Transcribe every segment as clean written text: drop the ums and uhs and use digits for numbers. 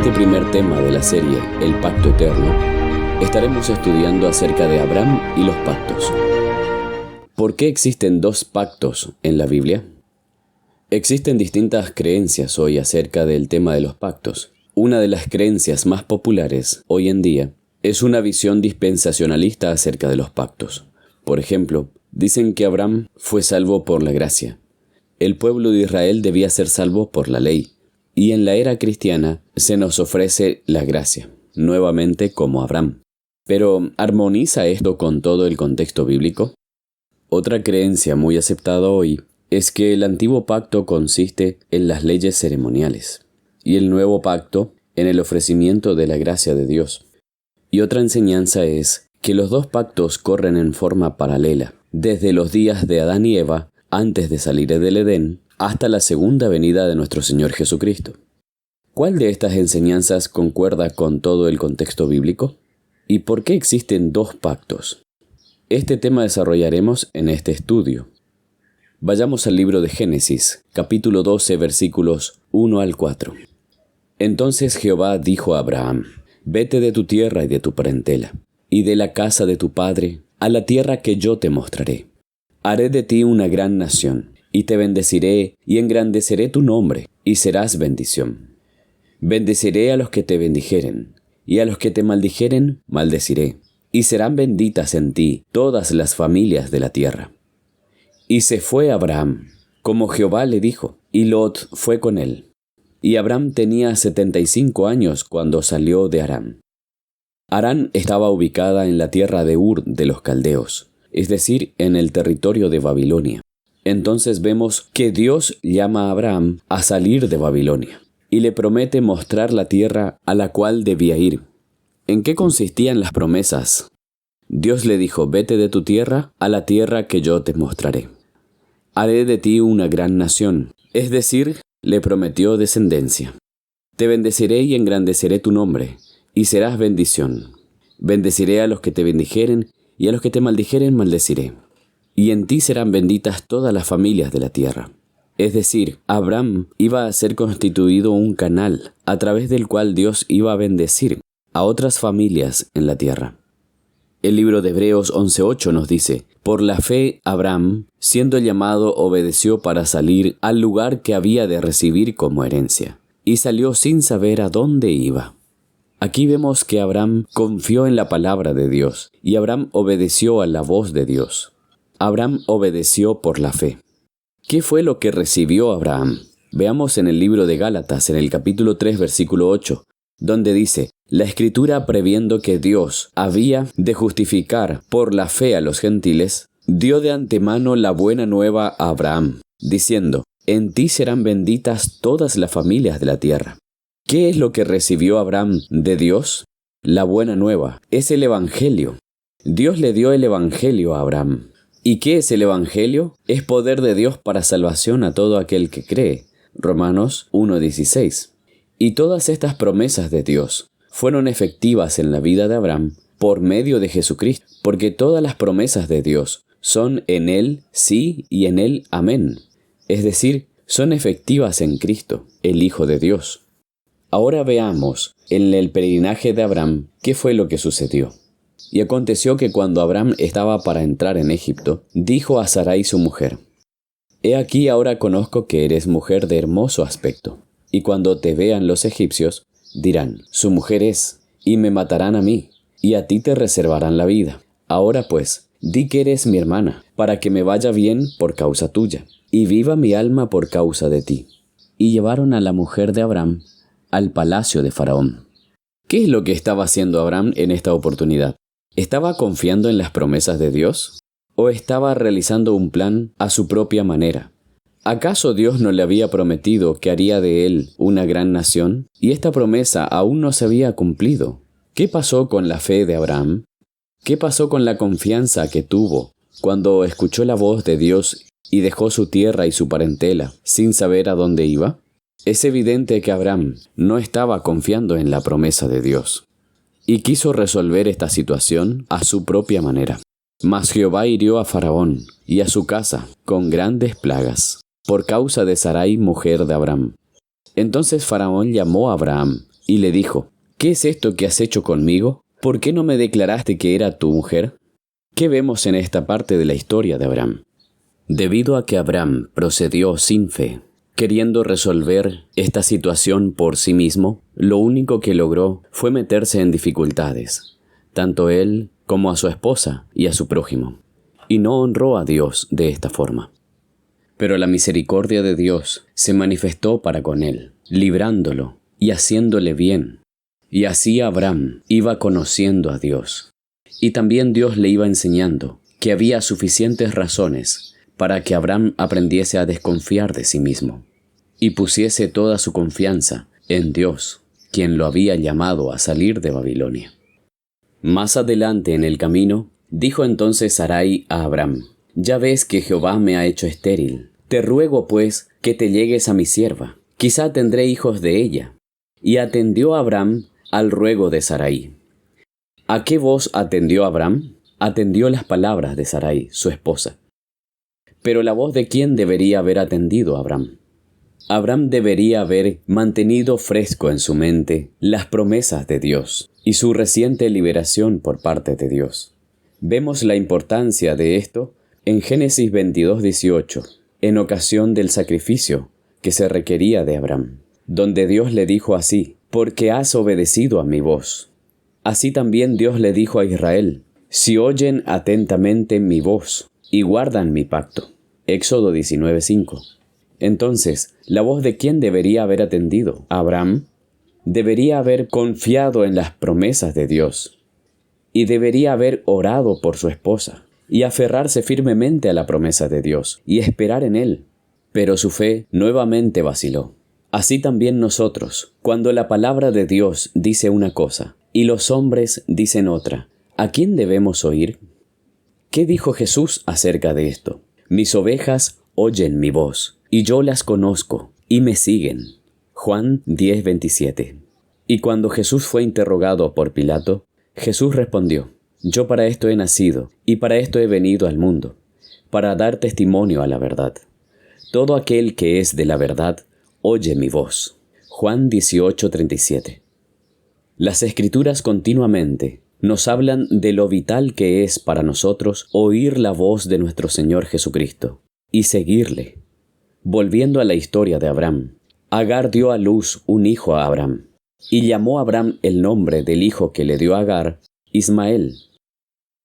este primer tema de la serie, El Pacto Eterno, estaremos estudiando acerca de Abraham y los pactos. ¿Por qué existen dos pactos en la Biblia? Existen distintas creencias hoy acerca del tema de los pactos. Una de las creencias más populares hoy en día es una visión dispensacionalista acerca de los pactos. Por ejemplo, dicen que Abraham fue salvo por la gracia. El pueblo de Israel debía ser salvo por la ley. Y en la era cristiana se nos ofrece la gracia, nuevamente como Abraham. Pero, ¿armoniza esto con todo el contexto bíblico? Otra creencia muy aceptada hoy es que el antiguo pacto consiste en las leyes ceremoniales y el nuevo pacto en el ofrecimiento de la gracia de Dios. Y otra enseñanza es que los dos pactos corren en forma paralela, desde los días de Adán y Eva, antes de salir del Edén, hasta la segunda venida de nuestro Señor Jesucristo. ¿Cuál de estas enseñanzas concuerda con todo el contexto bíblico? ¿Y por qué existen dos pactos? Este tema desarrollaremos en este estudio. Vayamos al libro de Génesis, capítulo 12, versículos 1 al 4. Entonces Jehová dijo a Abraham: Vete de tu tierra y de tu parentela, y de la casa de tu padre, a la tierra que yo te mostraré. Haré de ti una gran nación, y te bendeciré y engrandeceré tu nombre, y serás bendición. Bendeciré a los que te bendijeren, y a los que te maldijeren, maldeciré, y serán benditas en ti todas las familias de la tierra. Y se fue Abraham, como Jehová le dijo, y Lot fue con él. Y Abraham tenía 75 años cuando salió de Harán. Harán estaba ubicada en la tierra de Ur de los Caldeos, es decir, en el territorio de Babilonia. Entonces vemos que Dios llama a Abraham a salir de Babilonia y le promete mostrar la tierra a la cual debía ir. ¿En qué consistían las promesas? Dios le dijo: vete de tu tierra a la tierra que yo te mostraré. Haré de ti una gran nación, es decir, le prometió descendencia. Te bendeciré y engrandeceré tu nombre, y serás bendición. Bendeciré a los que te bendijeren, y a los que te maldijeren maldeciré. Y en ti serán benditas todas las familias de la tierra. Es decir, Abraham iba a ser constituido un canal a través del cual Dios iba a bendecir a otras familias en la tierra. El libro de Hebreos 11:8 nos dice: por la fe Abraham, siendo llamado, obedeció para salir al lugar que había de recibir como herencia, y salió sin saber a dónde iba. Aquí vemos que Abraham confió en la palabra de Dios, y Abraham obedeció a la voz de Dios. Abraham obedeció por la fe. ¿Qué fue lo que recibió Abraham? Veamos en el libro de Gálatas, en el capítulo 3, versículo 8, donde dice: la Escritura, previendo que Dios había de justificar por la fe a los gentiles, dio de antemano la buena nueva a Abraham, diciendo: en ti serán benditas todas las familias de la tierra. ¿Qué es lo que recibió Abraham de Dios? La buena nueva, es el Evangelio. Dios le dio el Evangelio a Abraham. ¿Y qué es el Evangelio? Es poder de Dios para salvación a todo aquel que cree. Romanos 1:16. Y todas estas promesas de Dios fueron efectivas en la vida de Abraham por medio de Jesucristo, porque todas las promesas de Dios son en Él sí y en Él amén. Es decir, son efectivas en Cristo, el Hijo de Dios. Ahora veamos en el peregrinaje de Abraham qué fue lo que sucedió. Y aconteció que cuando Abraham estaba para entrar en Egipto, dijo a Sarai su mujer: He aquí ahora conozco que eres mujer de hermoso aspecto, y cuando te vean los egipcios, dirán: su mujer es, y me matarán a mí, y a ti te reservarán la vida. Ahora pues, di que eres mi hermana, para que me vaya bien por causa tuya, y viva mi alma por causa de ti. Y llevaron a la mujer de Abraham al palacio de Faraón. ¿Qué es lo que estaba haciendo Abraham en esta oportunidad? ¿Estaba confiando en las promesas de Dios? ¿O estaba realizando un plan a su propia manera? ¿Acaso Dios no le había prometido que haría de él una gran nación? Y esta promesa aún no se había cumplido. ¿Qué pasó con la fe de Abraham? ¿Qué pasó con la confianza que tuvo cuando escuchó la voz de Dios y dejó su tierra y su parentela sin saber a dónde iba? Es evidente que Abraham no estaba confiando en la promesa de Dios y quiso resolver esta situación a su propia manera. Mas Jehová hirió a Faraón y a su casa con grandes plagas por causa de Sarai, mujer de Abraham. Entonces Faraón llamó a Abraham y le dijo: ¿Qué es esto que has hecho conmigo? ¿Por qué no me declaraste que era tu mujer? ¿Qué vemos en esta parte de la historia de Abraham? Debido a que Abraham procedió sin fe, queriendo resolver esta situación por sí mismo, lo único que logró fue meterse en dificultades, tanto él como a su esposa y a su prójimo, y no honró a Dios de esta forma. Pero la misericordia de Dios se manifestó para con él, librándolo y haciéndole bien. Y así Abraham iba conociendo a Dios. Y también Dios le iba enseñando que había suficientes razones para que Abraham aprendiese a desconfiar de sí mismo y pusiese toda su confianza en Dios, quien lo había llamado a salir de Babilonia. Más adelante en el camino, dijo entonces Sarai a Abraham: «Ya ves que Jehová me ha hecho estéril. Te ruego pues que te llegues a mi sierva. Quizá tendré hijos de ella». Y atendió Abraham al ruego de Sarai. ¿A qué voz atendió Abraham? Atendió las palabras de Sarai, su esposa. Pero la voz de ¿quién debería haber atendido a Abraham? Abraham debería haber mantenido fresco en su mente las promesas de Dios y su reciente liberación por parte de Dios. Vemos la importancia de esto en Génesis 22:18, en ocasión del sacrificio que se requería de Abraham, donde Dios le dijo así: «Porque has obedecido a mi voz». Así también Dios le dijo a Israel: «Si oyen atentamente mi voz y guardan mi pacto». Éxodo 19:5. Entonces, ¿la voz de quién debería haber atendido? Abraham debería haber confiado en las promesas de Dios y debería haber orado por su esposa y aferrarse firmemente a la promesa de Dios y esperar en Él. Pero su fe nuevamente vaciló. Así también nosotros, cuando la palabra de Dios dice una cosa y los hombres dicen otra, ¿a quién debemos oír? ¿Qué dijo Jesús acerca de esto? «Mis ovejas oyen mi voz, y yo las conozco, y me siguen». Juan 10:27. Y cuando Jesús fue interrogado por Pilato, Jesús respondió: «Yo para esto he nacido, y para esto he venido al mundo, para dar testimonio a la verdad. Todo aquel que es de la verdad oye mi voz». Juan 18:37. Las Escrituras continuamente nos hablan de lo vital que es para nosotros oír la voz de nuestro Señor Jesucristo y seguirle. Volviendo a la historia de Abraham, Agar dio a luz un hijo a Abraham, y llamó a Abraham el nombre del hijo que le dio a Agar, Ismael.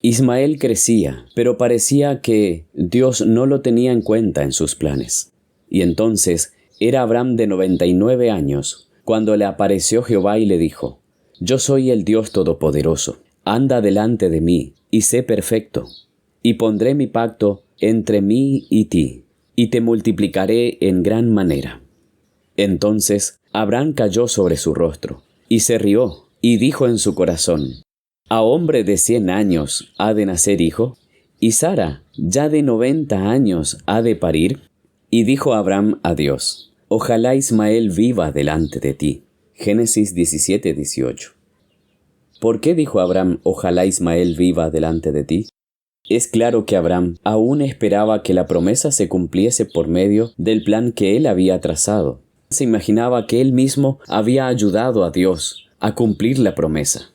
Ismael crecía, pero parecía que Dios no lo tenía en cuenta en sus planes. Y entonces era Abraham de 99 años, cuando le apareció Jehová y le dijo: «Yo soy el Dios Todopoderoso, anda delante de mí, y sé perfecto, y pondré mi pacto entre mí y ti, y te multiplicaré en gran manera». Entonces Abraham cayó sobre su rostro, y se rió, y dijo en su corazón: «¿A hombre de 100 años ha de nacer hijo? ¿Y Sara, ya de 90 años, ha de parir?» Y dijo Abraham a Dios: «Ojalá Ismael viva delante de ti». Génesis 17:18. ¿Por qué dijo Abraham: «Ojalá Ismael viva delante de ti»? Es claro que Abraham aún esperaba que la promesa se cumpliese por medio del plan que él había trazado. Se imaginaba que él mismo había ayudado a Dios a cumplir la promesa.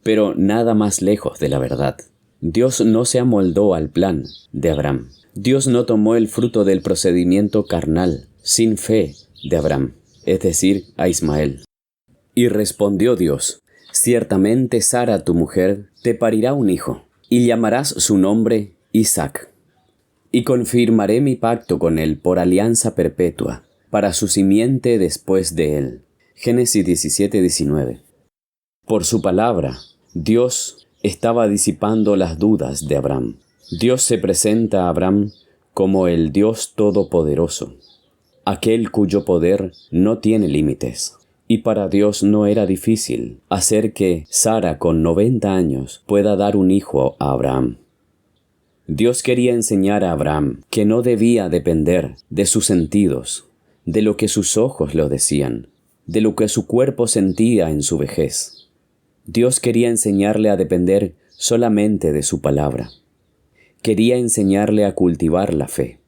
Pero nada más lejos de la verdad. Dios no se amoldó al plan de Abraham. Dios no tomó el fruto del procedimiento carnal, sin fe, de Abraham, es decir, a Ismael. Y respondió Dios: «Ciertamente Sara, tu mujer, te parirá un hijo, y llamarás su nombre Isaac. Y confirmaré mi pacto con él por alianza perpetua, para su simiente después de él». Génesis 17:19. Por su palabra, Dios estaba disipando las dudas de Abraham. Dios se presenta a Abraham como el Dios Todopoderoso, aquel cuyo poder no tiene límites. Y para Dios no era difícil hacer que Sara, con 90 años, pueda dar un hijo a Abraham. Dios quería enseñar a Abraham que no debía depender de sus sentidos, de lo que sus ojos lo decían, de lo que su cuerpo sentía en su vejez. Dios quería enseñarle a depender solamente de su palabra. Quería enseñarle a cultivar la fe.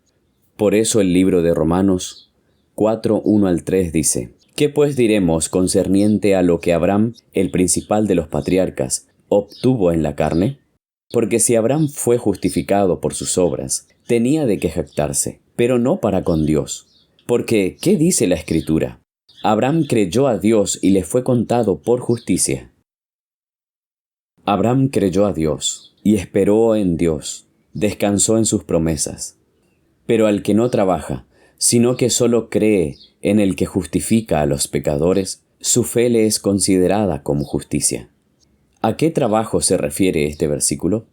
Por eso el libro de Romanos 4:1-3 dice: ¿Qué pues diremos concerniente a lo que Abraham, el principal de los patriarcas, obtuvo en la carne? Porque si Abraham fue justificado por sus obras, tenía de qué jactarse, pero no para con Dios. Porque, ¿qué dice la Escritura? Abraham creyó a Dios y le fue contado por justicia. Abraham creyó a Dios y esperó en Dios, descansó en sus promesas. Pero al que no trabaja, sino que solo cree en el que justifica a los pecadores, su fe le es considerada como justicia. ¿A qué trabajo se refiere este versículo?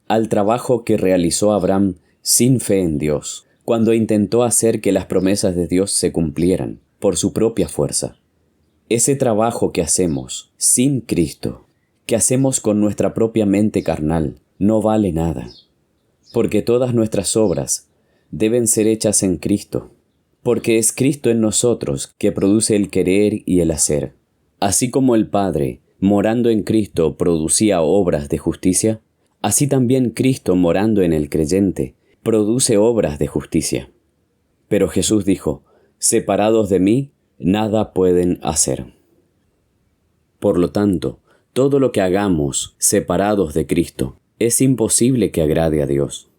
Al trabajo que realizó Abraham sin fe en Dios, cuando intentó hacer que las promesas de Dios se cumplieran por su propia fuerza. Ese trabajo que hacemos sin Cristo, que hacemos con nuestra propia mente carnal, no vale nada, porque todas nuestras obras deben ser hechas en Cristo, porque es Cristo en nosotros que produce el querer y el hacer. Así como el Padre, morando en Cristo, producía obras de justicia, así también Cristo, morando en el creyente, produce obras de justicia. Pero Jesús dijo: separados de mí, nada pueden hacer. Por lo tanto, todo lo que hagamos separados de Cristo, es imposible que agrade a Dios.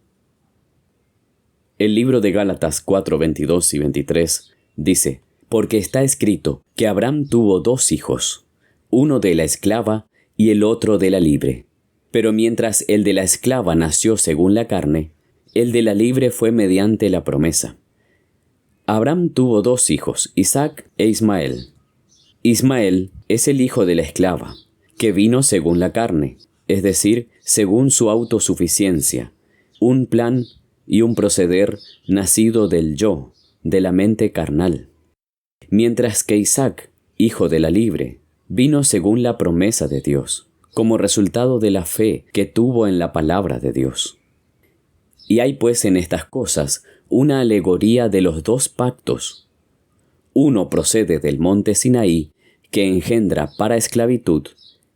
El libro de Gálatas 4, 22 y 23 dice: porque está escrito que Abraham tuvo 2 hijos, uno de la esclava y el otro de la libre. Pero mientras el de la esclava nació según la carne, el de la libre fue mediante la promesa. Abraham tuvo 2 hijos, Isaac e Ismael. Ismael es el hijo de la esclava, que vino según la carne, es decir, según su autosuficiencia, un plan y un proceder nacido del yo, de la mente carnal. Mientras que Isaac, hijo de la libre, vino según la promesa de Dios, como resultado de la fe que tuvo en la palabra de Dios. Y hay pues en estas cosas una alegoría de los 2 pactos. Uno procede del monte Sinaí, que engendra para esclavitud,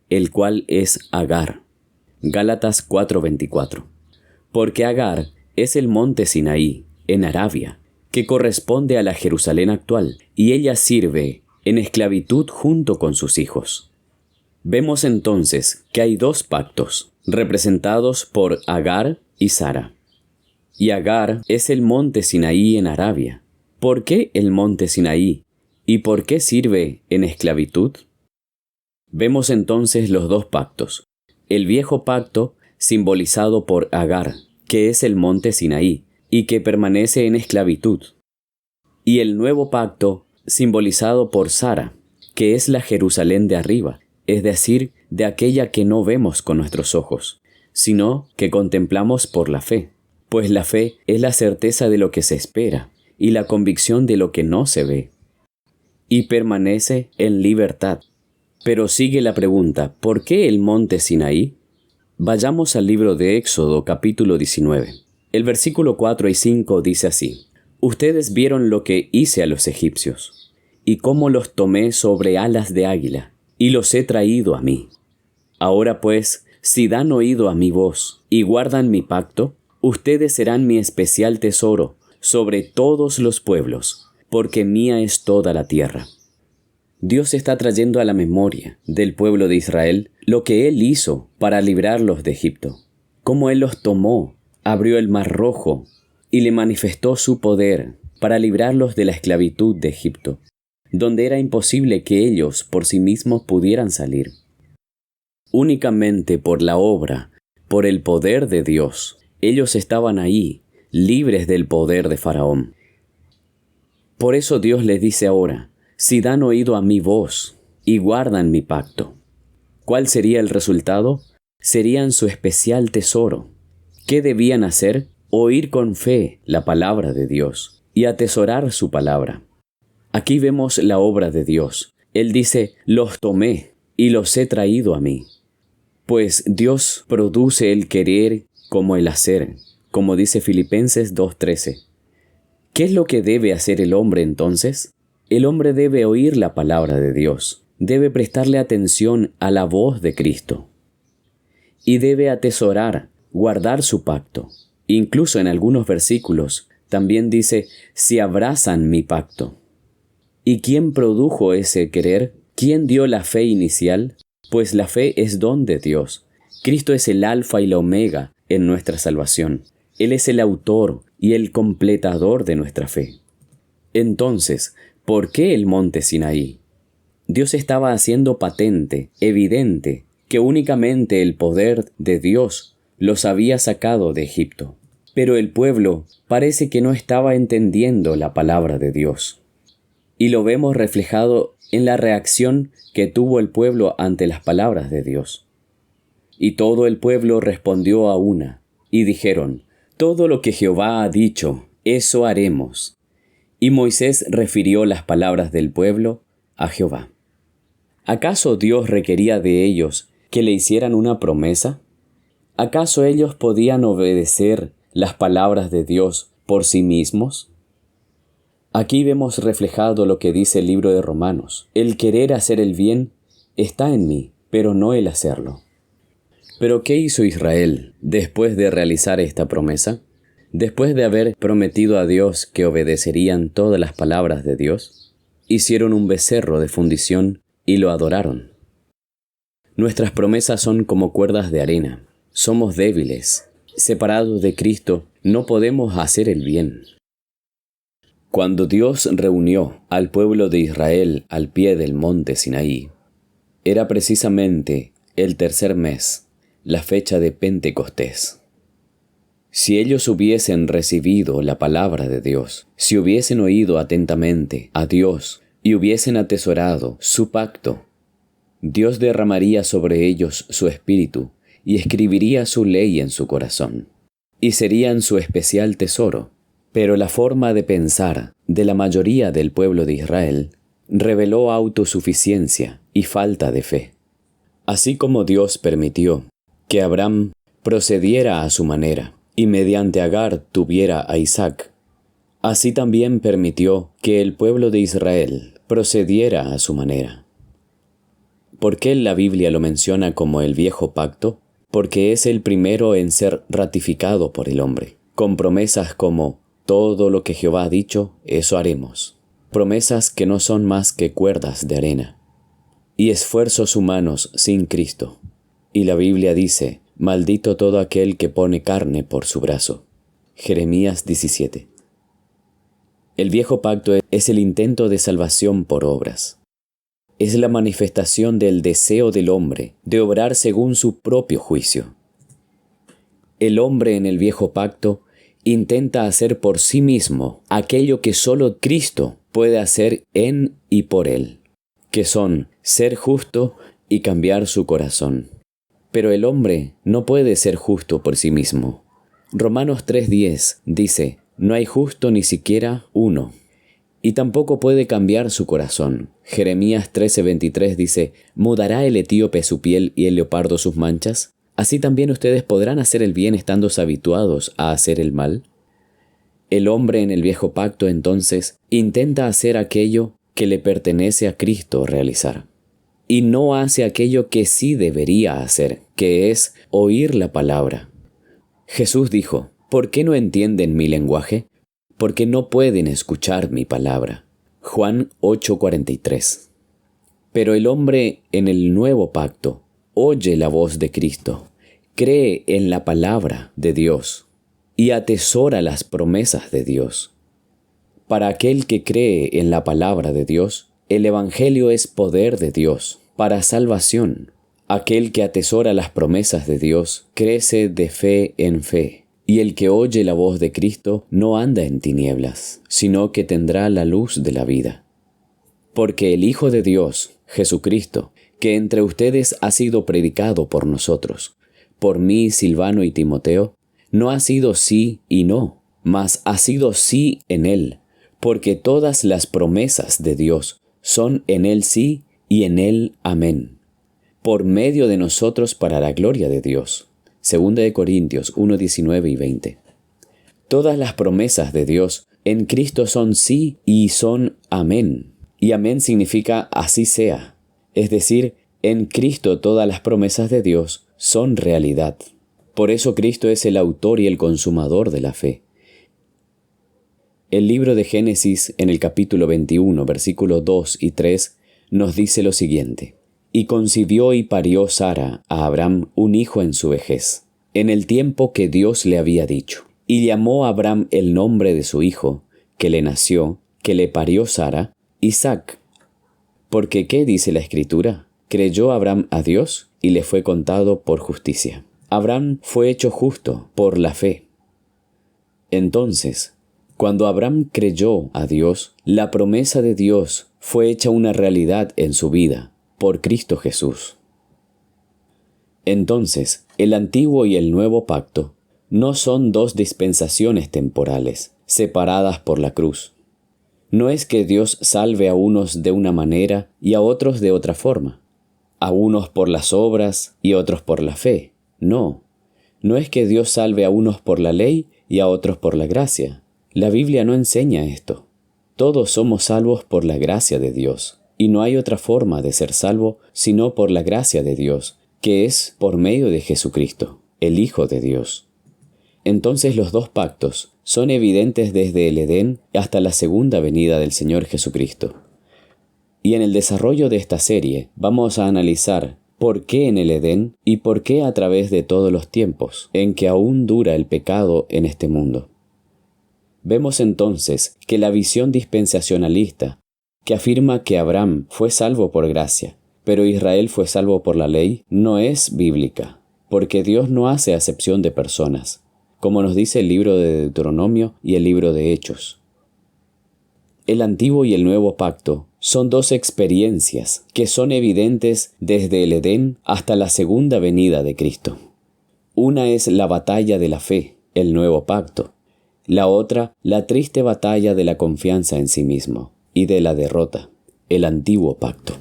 el cual es Agar. Gálatas 4:24. Porque Agar es el monte Sinaí, en Arabia, que corresponde a la Jerusalén actual, y ella sirve en esclavitud junto con sus hijos. Vemos entonces que hay 2 pactos, representados por Agar y Sara. Y Agar es el monte Sinaí en Arabia. ¿Por qué el monte Sinaí? ¿Y por qué sirve en esclavitud? Vemos entonces los 2 pactos. El viejo pacto, simbolizado por Agar, que es el monte Sinaí, y que permanece en esclavitud. Y el nuevo pacto, simbolizado por Sara, que es la Jerusalén de arriba, es decir, de aquella que no vemos con nuestros ojos, sino que contemplamos por la fe. Pues la fe es la certeza de lo que se espera y la convicción de lo que no se ve. Y permanece en libertad. Pero sigue la pregunta: ¿por qué el monte Sinaí? Vayamos al libro de Éxodo capítulo 19. El versículo 4 y 5 dice así: ustedes vieron lo que hice a los egipcios, y cómo los tomé sobre alas de águila, y los he traído a mí. Ahora pues, si dan oído a mi voz y guardan mi pacto, ustedes serán mi especial tesoro sobre todos los pueblos, porque mía es toda la tierra. Dios está trayendo a la memoria del pueblo de Israel lo que Él hizo para librarlos de Egipto, cómo Él los tomó, abrió el mar rojo y le manifestó su poder para librarlos de la esclavitud de Egipto, donde era imposible que ellos por sí mismos pudieran salir. Únicamente por la obra, por el poder de Dios, ellos estaban ahí, libres del poder de Faraón. Por eso Dios les dice ahora: si dan oído a mi voz y guardan mi pacto. ¿Cuál sería el resultado? Serían su especial tesoro. ¿Qué debían hacer? Oír con fe la palabra de Dios y atesorar su palabra. Aquí vemos la obra de Dios. Él dice: los tomé y los he traído a mí. Pues Dios produce el querer como el hacer, como dice Filipenses 2:13. ¿Qué es lo que debe hacer el hombre entonces? El hombre debe oír la palabra de Dios, debe prestarle atención a la voz de Cristo y debe atesorar, guardar su pacto. Incluso en algunos versículos también dice: si abrazan mi pacto. ¿Y quién produjo ese querer? ¿Quién dio la fe inicial? Pues la fe es don de Dios. Cristo es el alfa y la omega en nuestra salvación. Él es el autor y el completador de nuestra fe. Entonces, ¿por qué el monte Sinaí? Dios estaba haciendo patente, evidente, que únicamente el poder de Dios los había sacado de Egipto. Pero el pueblo parece que no estaba entendiendo la palabra de Dios. Y lo vemos reflejado en la reacción que tuvo el pueblo ante las palabras de Dios. Y todo el pueblo respondió a una, y dijeron: todo lo que Jehová ha dicho, eso haremos. Y Moisés refirió las palabras del pueblo a Jehová. ¿Acaso Dios requería de ellos que le hicieran una promesa? ¿Acaso ellos podían obedecer las palabras de Dios por sí mismos? Aquí vemos reflejado lo que dice el libro de Romanos: el querer hacer el bien está en mí, pero no el hacerlo. ¿Pero qué hizo Israel después de realizar esta promesa? Después de haber prometido a Dios que obedecerían todas las palabras de Dios, hicieron un becerro de fundición y lo adoraron. Nuestras promesas son como cuerdas de arena. Somos débiles. Separados de Cristo, no podemos hacer el bien. Cuando Dios reunió al pueblo de Israel al pie del monte Sinaí, era precisamente el tercer mes, la fecha de Pentecostés. Si ellos hubiesen recibido la palabra de Dios, si hubiesen oído atentamente a Dios y hubiesen atesorado su pacto, Dios derramaría sobre ellos su espíritu y escribiría su ley en su corazón, y serían su especial tesoro. Pero la forma de pensar de la mayoría del pueblo de Israel reveló autosuficiencia y falta de fe. Así como Dios permitió que Abraham procediera a su manera y mediante Agar tuviera a Isaac, así también permitió que el pueblo de Israel procediera a su manera. ¿Por qué la Biblia lo menciona como el viejo pacto? Porque es el primero en ser ratificado por el hombre, con promesas como: todo lo que Jehová ha dicho, eso haremos. Promesas que no son más que cuerdas de arena y esfuerzos humanos sin Cristo. Y la Biblia dice: maldito todo aquel que pone carne por su brazo. Jeremías 17. El viejo pacto es el intento de salvación por obras. Es la manifestación del deseo del hombre de obrar según su propio juicio. El hombre en el viejo pacto intenta hacer por sí mismo aquello que solo Cristo puede hacer en y por él, que son ser justo y cambiar su corazón. Pero el hombre no puede ser justo por sí mismo. Romanos 3:10 dice: no hay justo ni siquiera uno. Y tampoco puede cambiar su corazón. Jeremías 13:23 dice: ¿mudará el etíope su piel y el leopardo sus manchas? ¿Así también ustedes podrán hacer el bien estando habituados a hacer el mal? El hombre en el viejo pacto entonces intenta hacer aquello que le pertenece a Cristo realizar. Y no hace aquello que sí debería hacer, que es oír la palabra. Jesús dijo: ¿por qué no entienden mi lenguaje? Porque no pueden escuchar mi palabra. Juan 8:43. Pero el hombre en el nuevo pacto oye la voz de Cristo, cree en la palabra de Dios y atesora las promesas de Dios. Para aquel que cree en la palabra de Dios, el Evangelio es poder de Dios para salvación. Aquel que atesora las promesas de Dios crece de fe en fe. Y el que oye la voz de Cristo no anda en tinieblas, sino que tendrá la luz de la vida. Porque el Hijo de Dios, Jesucristo, que entre ustedes ha sido predicado por nosotros, por mí, Silvano y Timoteo, no ha sido sí y no, mas ha sido sí en Él, porque todas las promesas de Dios son en Él sí y en Él amén, por medio de nosotros para la gloria de Dios. 2 Corintios 1:19 y 20. Todas las promesas de Dios en Cristo son sí y son amén. Y amén significa así sea. Es decir, en Cristo todas las promesas de Dios son realidad. Por eso Cristo es el autor y el consumador de la fe. El libro de Génesis, en el capítulo 21, versículos 2 y 3, nos dice lo siguiente: Y concibió y parió Sara a Abram un hijo en su vejez, en el tiempo que Dios le había dicho. Y llamó a Abram el nombre de su hijo, que le nació, que le parió Sara, Isaac. Porque ¿qué dice la Escritura? Creyó Abram a Dios y le fue contado por justicia. Abram fue hecho justo por la fe. Entonces, cuando Abram creyó a Dios, la promesa de Dios fue hecha una realidad en su vida, por Cristo Jesús. Entonces, el antiguo y el nuevo pacto no son dos dispensaciones temporales, separadas por la cruz. No es que Dios salve a unos de una manera y a otros de otra forma, a unos por las obras y otros por la fe. No es que Dios salve a unos por la ley y a otros por la gracia. La Biblia no enseña esto. Todos somos salvos por la gracia de Dios, y no hay otra forma de ser salvo sino por la gracia de Dios, que es por medio de Jesucristo, el Hijo de Dios. Entonces los dos pactos son evidentes desde el Edén hasta la segunda venida del Señor Jesucristo. Y en el desarrollo de esta serie vamos a analizar por qué en el Edén y por qué a través de todos los tiempos en que aún dura el pecado en este mundo. Vemos entonces que la visión dispensacionalista, que afirma que Abraham fue salvo por gracia, pero Israel fue salvo por la ley, no es bíblica, porque Dios no hace acepción de personas, como nos dice el libro de Deuteronomio y el libro de Hechos. El antiguo y el nuevo pacto son dos experiencias que son evidentes desde el Edén hasta la segunda venida de Cristo. Una es la batalla de la fe, el nuevo pacto. La otra, la triste batalla de la confianza en sí mismo y de la derrota, el antiguo pacto.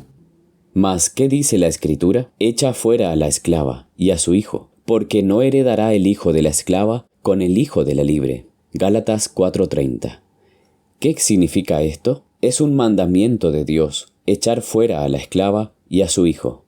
Mas, ¿qué dice la Escritura? Echa fuera a la esclava y a su hijo, porque no heredará el hijo de la esclava con el hijo de la libre. Gálatas 4:30. ¿Qué significa esto? Es un mandamiento de Dios, echar fuera a la esclava y a su hijo.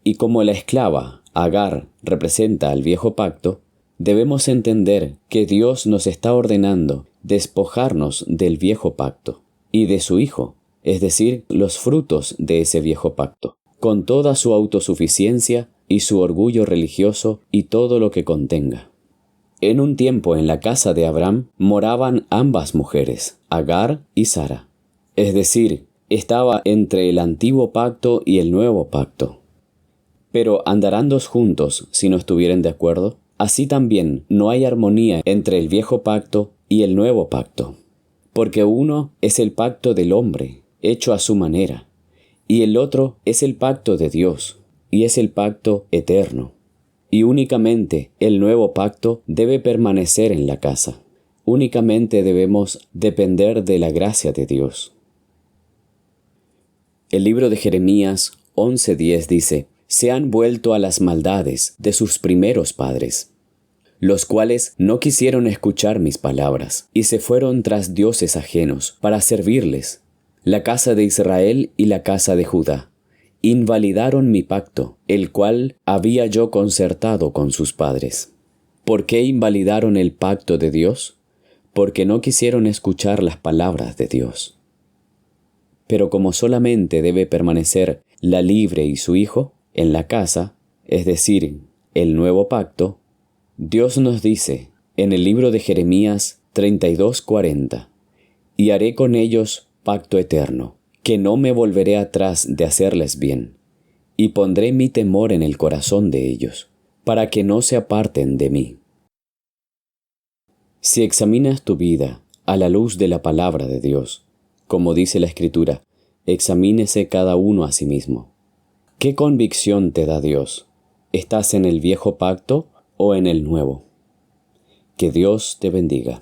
Y como la esclava, Agar, representa al viejo pacto, debemos entender que Dios nos está ordenando despojarnos del viejo pacto y de su hijo, es decir, los frutos de ese viejo pacto, con toda su autosuficiencia y su orgullo religioso y todo lo que contenga. En un tiempo en la casa de Abraham moraban ambas mujeres, Agar y Sara. Es decir, estaba entre el antiguo pacto y el nuevo pacto. Pero ¿andarán dos juntos si no estuvieren de acuerdo? Así también no hay armonía entre el viejo pacto y el nuevo pacto. Porque uno es el pacto del hombre, hecho a su manera, y el otro es el pacto de Dios, y es el pacto eterno. Y únicamente el nuevo pacto debe permanecer en la casa. Únicamente debemos depender de la gracia de Dios. El libro de Jeremías 11:10 dice: se han vuelto a las maldades de sus primeros padres, los cuales no quisieron escuchar mis palabras, y se fueron tras dioses ajenos para servirles. La casa de Israel y la casa de Judá invalidaron mi pacto, el cual había yo concertado con sus padres. ¿Por qué invalidaron el pacto de Dios? Porque no quisieron escuchar las palabras de Dios. Pero como solamente debe permanecer la libre y su hijo en la casa, es decir, el nuevo pacto, Dios nos dice en el libro de Jeremías 32:40: y haré con ellos pacto eterno, que no me volveré atrás de hacerles bien, y pondré mi temor en el corazón de ellos, para que no se aparten de mí. Si examinas tu vida a la luz de la palabra de Dios, como dice la Escritura, examínese cada uno a sí mismo. ¿Qué convicción te da Dios? ¿Estás en el viejo pacto o en el nuevo? Que Dios te bendiga.